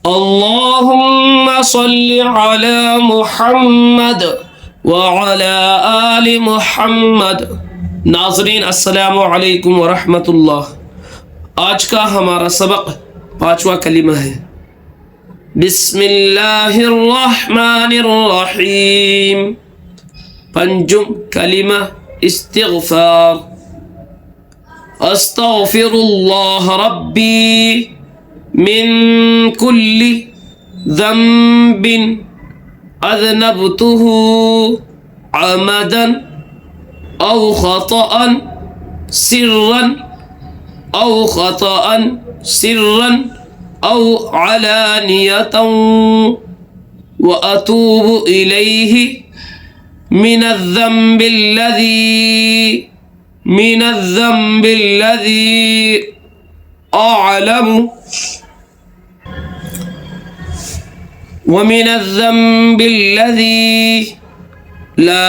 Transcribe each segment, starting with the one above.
अल्लाहुम्मा सल्लि अला मुहम्मद व अला आलि मुहम्मद। नाज़रीन अस्सलामु अलैकुम व रहमतुल्लाह। आज का हमारा सबक 5वां कलीमा है बिस्मिल्लाहिर्रहमानिर्रहीम। पंजुम कलीमा इस्तिग़फ़ार। अस्तग़फ़िरुल्लाह रब्बी मिन कुल्लि ज़ंबिन अज़नबतुहु अमदन औ ख़तअन सिर्रन औ अलानियतन व अतूबु इलैहि मिनज़्ज़ंबिल्लज़ी अअलमु व मिनज़्ज़ंबिल्लज़ी ला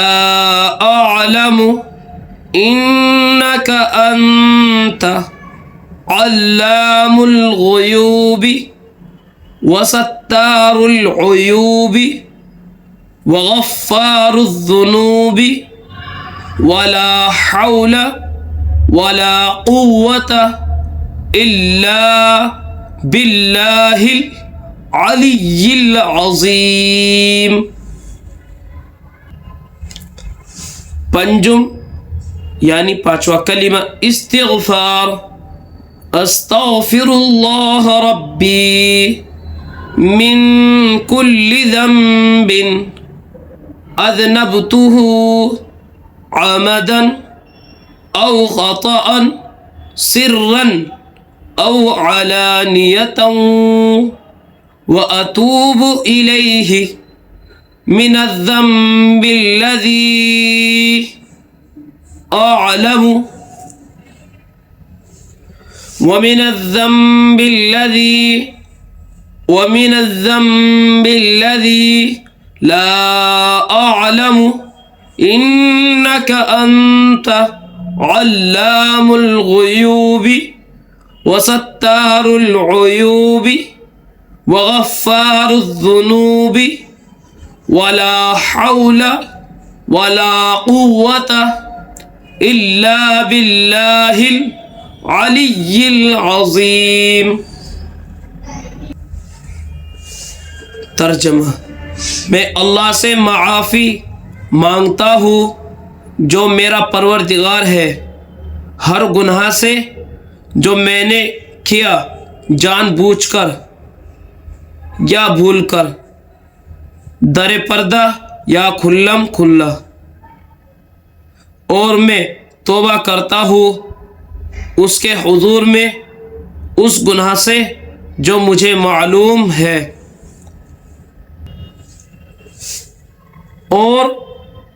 अअलमु इन्नक अन्त अल्लामुल ग़ुयूबि व सत्तारुल उयूबि व गफ़्फ़ारुज़ ज़ुनूबि वला हौल वला क़ुव्वत इल्ला बिल्लाहिल अलिय्यिल अज़ीम। पंजुम यानी 5वां कलीमा इस्तिग़फ़ार। अस्तग़फ़िरुल्लाह रब्बी मिन कुल्लि ज़ंबिन अज़नबतुहु अमदन औ ख़तअन सिर्रन औ अलानियतन व अतूबु इलैहि मिनज़्ज़ंबिल्लज़ी अअलमु व मिनज़्ज़ंबिल्लज़ी ला अअलमु इन्नक अन्त अल्लामुल ग़ुयूबि व सत्तारुल उयूबि व गफ़्फ़ारुज़ ज़ुनूबि वला हौल वला क़ुव्वत इल्ला बिल्लाहिल अलिय्यिल अज़ीम। तर्जमा। मैं अल्लाह से माफ़ी मांगता हूँ जो मेरा परवरदिगार है हर गुनाह से जो मैंने किया जानबूझकर या भूलकर, दरे पर्दा या खुल्लम खुल्ला। और मैं तौबा करता हूँ उसके हुजूर में उस गुनाह से जो मुझे मालूम है और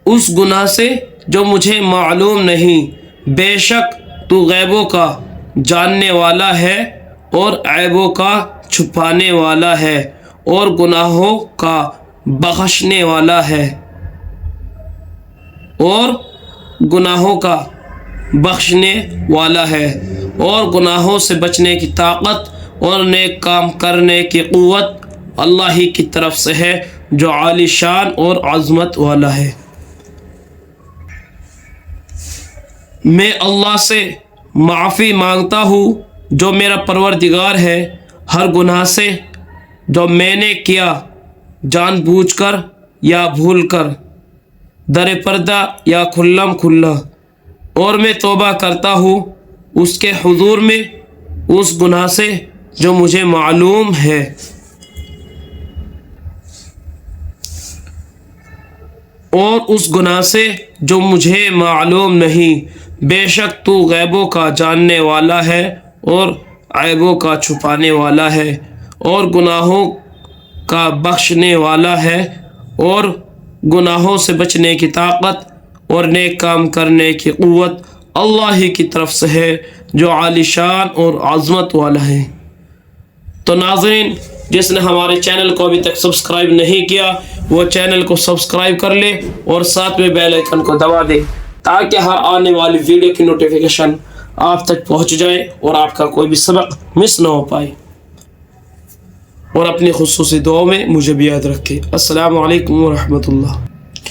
उस गुनाह से जो मुझे मालूम नहीं। बेशक तू गैबों का जानने वाला है और ऐबों का छुपाने वाला है और गुनाहों का बख्शने वाला है और गुनाहों का बख्शने वाला है और गुनाहों से बचने की ताकत और नेक काम करने की क़ुव्वत अल्लाह ही की तरफ से है जो आलिशान और अज़मत वाला है। मैं अल्लाह से माफ़ी मांगता हूँ जो मेरा परवरदिगार है हर गुनाह से जो मैंने किया जानबूझकर या भूलकर, दरे पर्दा या खुल्लम खुल्ला। और मैं तौबा करता हूँ उसके हुजूर में उस गुनाह से जो मुझे मालूम है और उस गुनाह से जो मुझे मालूम नहीं। बेशक तू गैबों का जानने वाला है और ऐबों का छुपाने वाला है और गुनाहों का बख्शने वाला है और गुनाहों से बचने की ताकत और नेक काम करने की क़ुव्वत अल्लाह ही की तरफ से है जो आलिशान और अज़मत वाला है। तो नाज़रीन, जिसने हमारे चैनल को अभी तक सब्सक्राइब नहीं किया वो चैनल को सब्सक्राइब कर ले और साथ में बेल आइकन को दबा दे ताकि हर आने वाली वीडियो की नोटिफिकेशन आप तक पहुंच जाए और आपका कोई भी सबक मिस ना हो पाए। और अपनी खुसूसी दुआओं में मुझे भी याद रखें। अस्सलामु अलैकुम व रहमतुल्लाह।